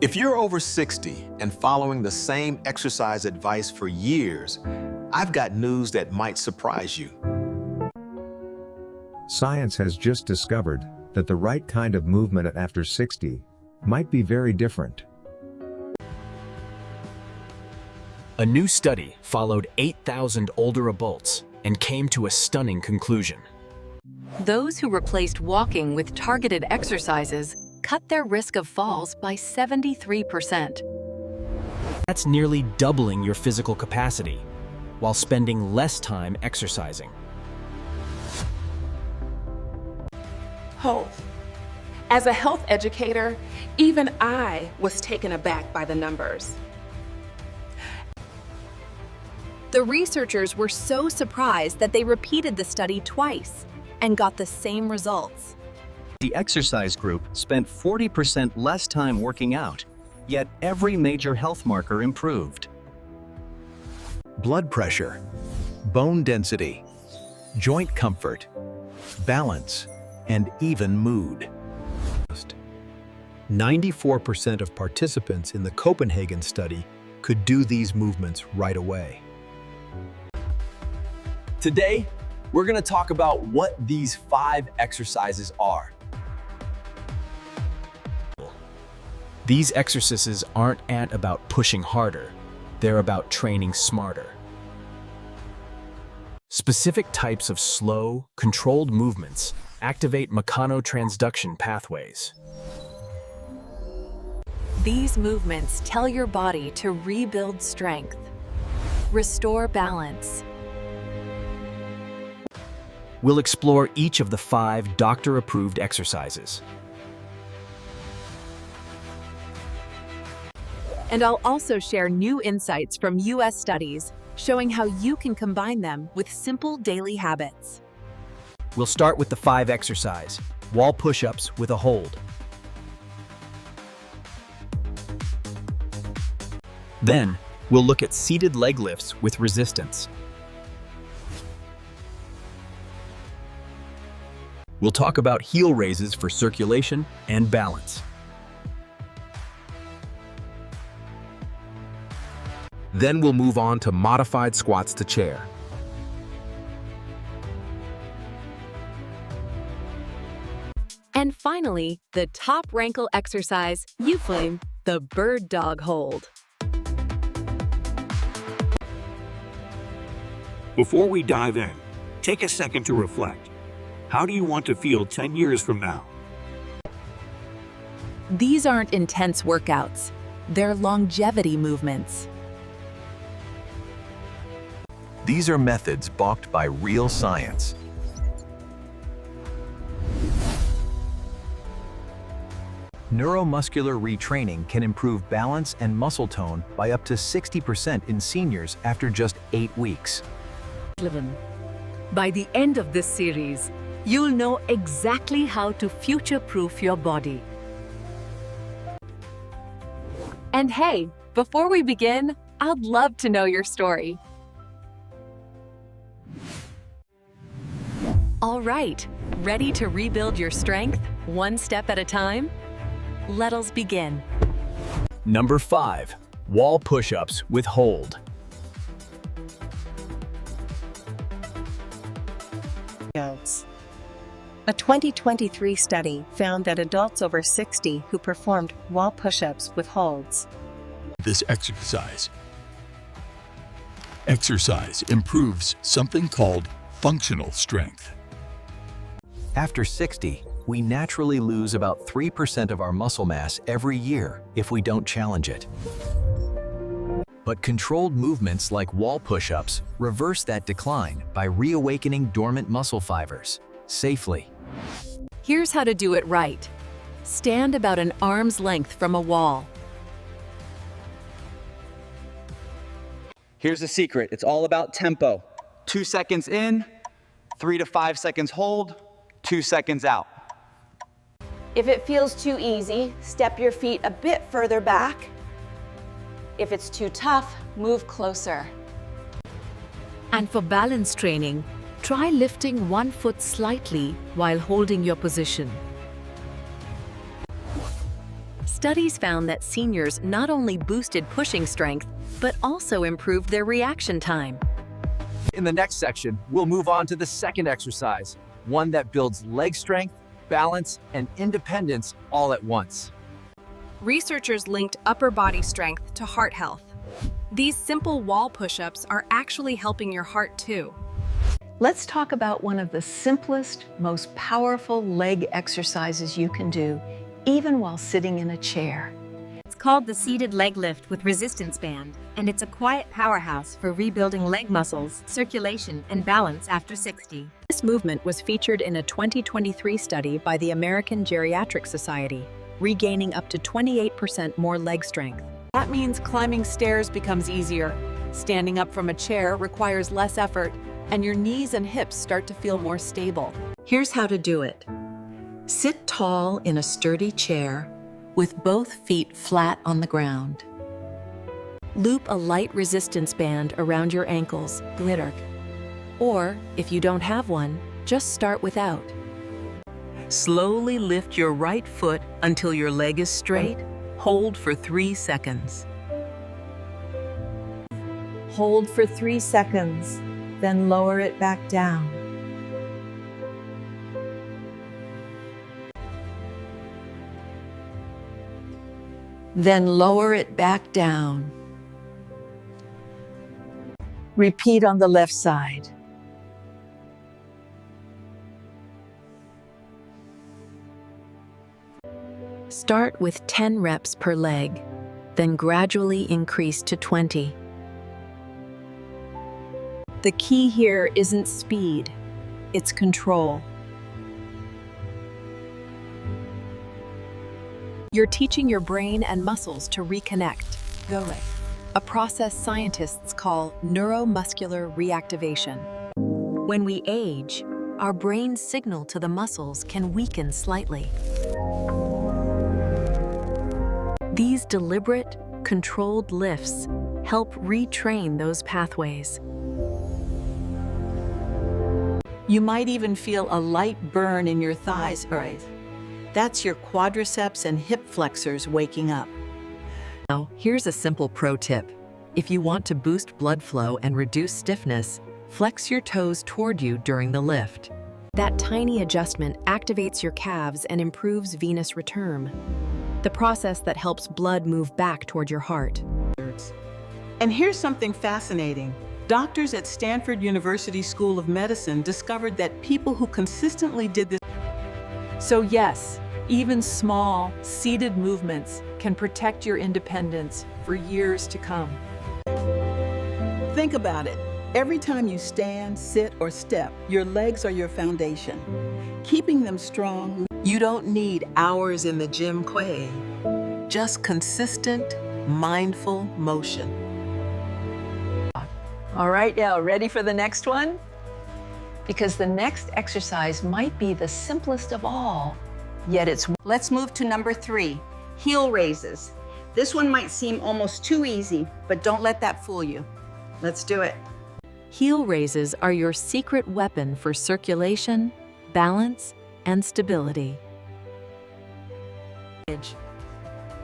If you're over 60 and following the same exercise advice for years, I've got news that might surprise you. Science has just discovered that the right kind of movement after 60 might be very different. A new study followed 8,000 older adults and came to a stunning conclusion. Those who replaced walking with targeted exercises cut their risk of falls by 73%. That's nearly doubling your physical capacity while spending less time exercising. Health. As a health educator, even I was taken aback by the numbers. The researchers were so surprised that they repeated the study twice and got the same results. The exercise group spent 40% less time working out, yet every major health marker improved. Blood pressure, bone density, joint comfort, balance, and even mood. 94% of participants in the Copenhagen study could do these movements right away. Today, we're going to talk about what these 5 exercises are. These exercises aren't about pushing harder, they're about training smarter. Specific types of slow, controlled movements activate mechanotransduction pathways. These movements tell your body to rebuild strength, restore balance. We'll explore each of the 5 doctor-approved exercises. And I'll also share new insights from US studies showing how you can combine them with simple daily habits. We'll start with the 5 exercise, wall push-ups with a hold. Then, we'll look at seated leg lifts with resistance. We'll talk about heel raises for circulation and balance. Then we'll move on to modified squats to chair. And finally, the top rankle exercise, Euphleme, the bird dog hold. Before we dive in, take a second to reflect. How do you want to feel 10 years from now? These aren't intense workouts. They're longevity movements. These are methods backed by real science. Neuromuscular retraining can improve balance and muscle tone by up to 60% in seniors after just 8 weeks. By the end of this series, you'll know exactly how to future-proof your body. And hey, before we begin, I'd love to know your story. All right, ready to rebuild your strength one step at a time? Let us begin. Number 5, wall push-ups with hold. A 2023 study found that adults over 60 who performed wall push-ups with holds. This exercise improves something called functional strength. After 60, we naturally lose about 3% of our muscle mass every year if we don't challenge it. But controlled movements like wall push-ups reverse that decline by reawakening dormant muscle fibers safely. Here's how to do it right. Stand about an arm's length from a wall. Here's the secret. It's all about tempo. 2 seconds in, 3 to 5 seconds hold, 2 seconds out. If it feels too easy, step your feet a bit further back. If it's too tough, move closer. And for balance training, try lifting one foot slightly while holding your position. Studies found that seniors not only boosted pushing strength, but also improved their reaction time. In the next section, we'll move on to the second exercise, one that builds leg strength, balance, and independence all at once. Researchers linked upper body strength to heart health. These simple wall push-ups are actually helping your heart too. Let's talk about one of the simplest, most powerful leg exercises you can do, even while sitting in a chair. It's called the seated leg lift with resistance band, and it's a quiet powerhouse for rebuilding leg muscles, circulation, and balance after 60. This movement was featured in a 2023 study by the American Geriatric Society, regaining up to 28% more leg strength. That means climbing stairs becomes easier. Standing up from a chair requires less effort, and your knees and hips start to feel more stable. Here's how to do it. Sit tall in a sturdy chair with both feet flat on the ground. Loop a light resistance band around your ankles, glitter. Or, if you don't have one, just start without. Slowly lift your right foot until your leg is straight. Hold for 3 seconds. Hold for 3 seconds, then lower it back down. Then lower it back down. Repeat on the left side. Start with 10 reps per leg, then gradually increase to 20. The key here isn't speed, it's control. You're teaching your brain and muscles to reconnect, a process scientists call neuromuscular reactivation. When we age, our brain's signal to the muscles can weaken slightly. These deliberate, controlled lifts help retrain those pathways. You might even feel a light burn in your thighs, right? That's your quadriceps and hip flexors waking up. Now, here's a simple pro tip. If you want to boost blood flow and reduce stiffness, flex your toes toward you during the lift. That tiny adjustment activates your calves and improves venous return, the process that helps blood move back toward your heart. And here's something fascinating. Doctors at Stanford University School of Medicine discovered that people who consistently did this. So yes, even small, seated movements can protect your independence for years to come. Think about it. Every time you stand, sit, or step, your legs are your foundation. Keeping them strong, you don't need hours in the gym quay. Just consistent, mindful motion. All right, now ready for the next one? Because the next exercise might be the simplest of all, yet it's... Let's move to number 3, heel raises. This one might seem almost too easy, but don't let that fool you. Let's do it. Heel raises are your secret weapon for circulation, balance, and stability.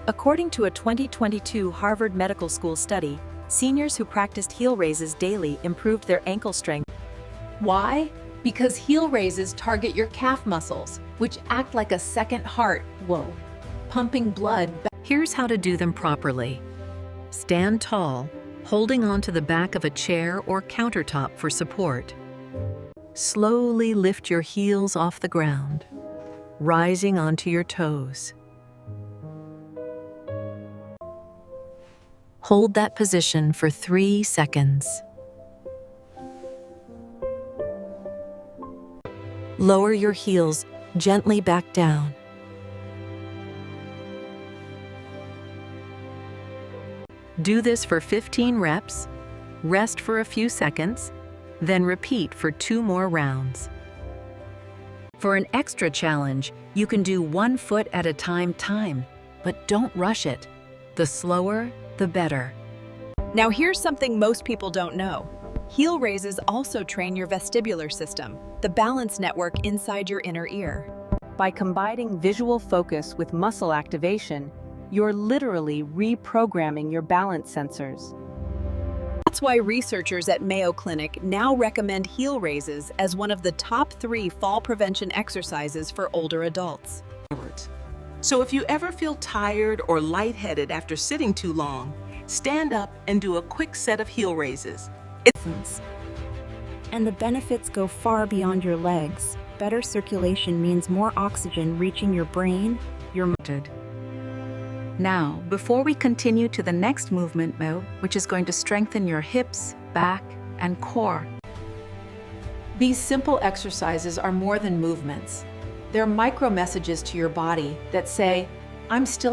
According to a 2022 Harvard Medical School study, seniors who practiced heel raises daily improved their ankle strength. Why? Because heel raises target your calf muscles, which act like a second heart, pumping blood. Here's how to do them properly. Stand tall, holding onto the back of a chair or countertop for support. Slowly lift your heels off the ground, rising onto your toes. Hold that position for 3 seconds. Lower your heels gently back down. Do this for 15 reps, rest for a few seconds, then repeat for 2 more rounds. For an extra challenge, you can do 1 foot at a time, but don't rush it. The slower, the better. Now here's something most people don't know. Heel raises also train your vestibular system, the balance network inside your inner ear. By combining visual focus with muscle activation, You're literally reprogramming your balance sensors. That's why researchers at Mayo Clinic now recommend heel raises as one of the top 3 fall prevention exercises for older adults. So if you ever feel tired or lightheaded after sitting too long, stand up and do a quick set of heel raises. And the benefits go far beyond your legs. Better circulation means more oxygen reaching your brain, your mind. Now, before we continue to the next movement mode, which is going to strengthen your hips, back, and core. These simple exercises are more than movements. They're micro messages to your body that say, I'm still here.